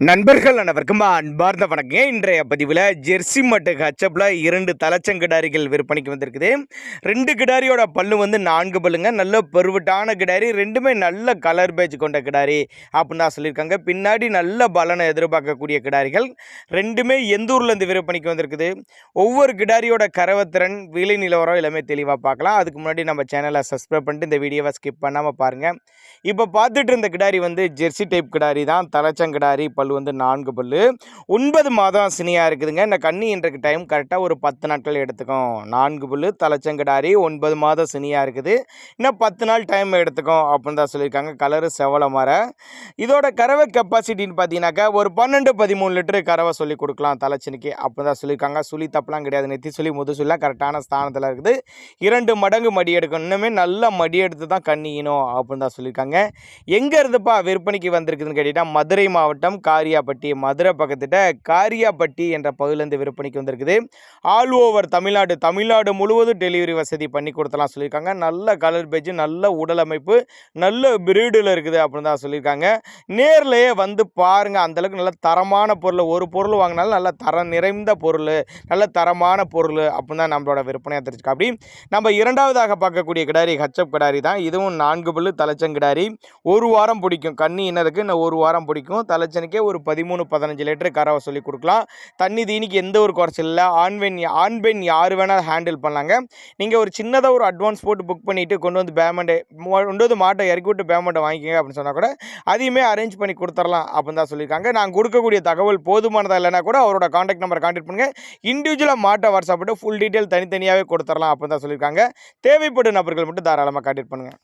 நண்பர்கள் அனைவருக்கும் அன்பார்ந்த வணக்கம். இன்றைய பதிவில் ஜெர்சி மட்டு ஹச்சப்பில் 2 தலைச்சங்கிடாரிகள் விற்பனைக்கு வந்திருக்குது. 2 கிடாரியோட பல்லு வந்து 4 பல்லுங்க. நல்ல பெருவிட்டான கிடாரி, ரெண்டுமே நல்ல கலர் பேஜ் கொண்ட கிடாரி அப்படின்னு தான் சொல்லியிருக்காங்க. பின்னாடி நல்ல பலனை எதிர்பார்க்கக்கூடிய கிடாரிகள் ரெண்டுமே எந்த ஊர்லேருந்து விற்பனைக்கு வந்திருக்குது. ஒவ்வொரு கிடாரியோட கறவைத்திறன், விலை நிலவரம் எல்லாமே தெளிவாக பார்க்கலாம். அதுக்கு முன்னாடி நம்ம சேனலை சப்ஸ்கிரைப் பண்ணிட்டு இந்த வீடியோவை ஸ்கிப் பண்ணாமல் பாருங்கள். இப்போ பார்த்துட்டு இருந்த கிடாரி வந்து ஜெர்சி டைப் கிடாரி தான். தலைச்சங்கிடாரி, பல்லு வந்து 4 பல்லு, 9 மாதம் சினியாக இருக்குதுங்க. இந்த கண்ணி இன்றைக்கு டைம் கரெக்டாக ஒரு 10 நாட்கள் எடுத்துக்கும். 4 பல்லு தலைச்சங்கிடாரி, 9 மாதம் சினியாக இருக்குது. இன்னும் 10 நாள் டைம் எடுத்துக்கும் அப்படின்னு தான் சொல்லியிருக்காங்க. கலரு செவலை மர. இதோட கறவை கெப்பாசிட்டின்னு பார்த்தீங்கன்னாக்கா ஒரு 12-13 லிட்டரு கறவை சொல்லி கொடுக்கலாம் தலைச்சனிக்கு அப்படின்னு தான் சொல்லியிருக்காங்க. சுழி தப்பெல்லாம் கிடையாது. நெத்தி சொல்லி முது சொல்லலாம் கரெக்டான ஸ்தானத்தில் இருக்குது. 2 மடங்கு மடி எடுக்கணும். இன்னுமே நல்லா மடி எடுத்து தான் கண்ணிக்கணும் அப்படின்னு தான் சொல்லியிருக்காங்க. எங்கே இருந்துப்பா விற்பனைக்கு வந்திருக்குதுன்னு கேட்டிங்கன்னா, மதுரை மாவட்டம் காரியாப்பட்டி, மதுரை பக்கத்திட்ட காரியாப்பட்டி என்ற பகுதியிலேருந்து விற்பனைக்கு வந்திருக்குது. ஆல் ஓவர் தமிழ்நாடு முழுவதும் டெலிவரி வசதி பண்ணி கொடுத்தலாம் சொல்லியிருக்காங்க. நல்ல கலர் பேஜ், நல்ல உடல் அமைப்பு, நல்ல பிரீடில் இருக்குது அப்படின்னு தான் சொல்லியிருக்காங்க. நேர்லேயே வந்து பாருங்கள். அந்தளவுக்கு நல்ல தரமான பொருள். ஒரு பொருள் வாங்கினாலும் நல்ல தரம் நிறைந்த பொருள், நல்ல தரமான பொருள் அப்படின்னு தான் நம்மளோட விற்பனையாக தெரிஞ்சுக்கா. அப்படி நம்ம இரண்டாவதாக பார்க்கக்கூடிய கிடாரி ஹச்சப் கிடாரி தான். இதுவும் 4 பல்லு தலைச்சங்கிடாரி. ஒரு வாரம் பிடிக்கும். கண்ணி இன்னதுக்கு இன்னும் ஒரு வாரம் பிடிக்கும். தலைச்சனுக்கே ஒரு 13-15 லிட்டரு கறவை சொல்லி கொடுக்கலாம். தண்ணி தீனிக்கு எந்த ஒரு குறைச்சல் இல்லை. ஆண் பெண் யார் வேணால் ஹேண்டில் பண்ணலாங்க. நீங்கள் ஒரு சின்னதாக ஒரு அட்வான்ஸ் போட்டு புக் பண்ணிவிட்டு கொண்டு வந்து மாட்டை இறக்கி விட்டு பேமெண்ட்டை வாங்கிக்கோங்க அப்படின்னு சொன்னால் கூட அதையுமே அரேஞ்ச் பண்ணி கொடுத்துடலாம் அப்படின்னு தான் சொல்லியிருக்காங்க. நான் கொடுக்கக்கூடிய தகவல் போதுமானதாக இல்லைனா கூட அவரோட கான்டாக்ட் நம்பரை கான்டாக்ட் பண்ணுங்கள். இண்டிவிஜுவலாக மாட்டை வாட்ஸ்அப் ஃபுல் டீட்டெயில் தனித்தனியாகவே கொடுத்துடலாம் அப்படின்னு தான் சொல்லியிருக்காங்க. தேவைப்படும் நபர்கள் மட்டும் தாராளமாக கான்டாக்ட் பண்ணுங்கள்.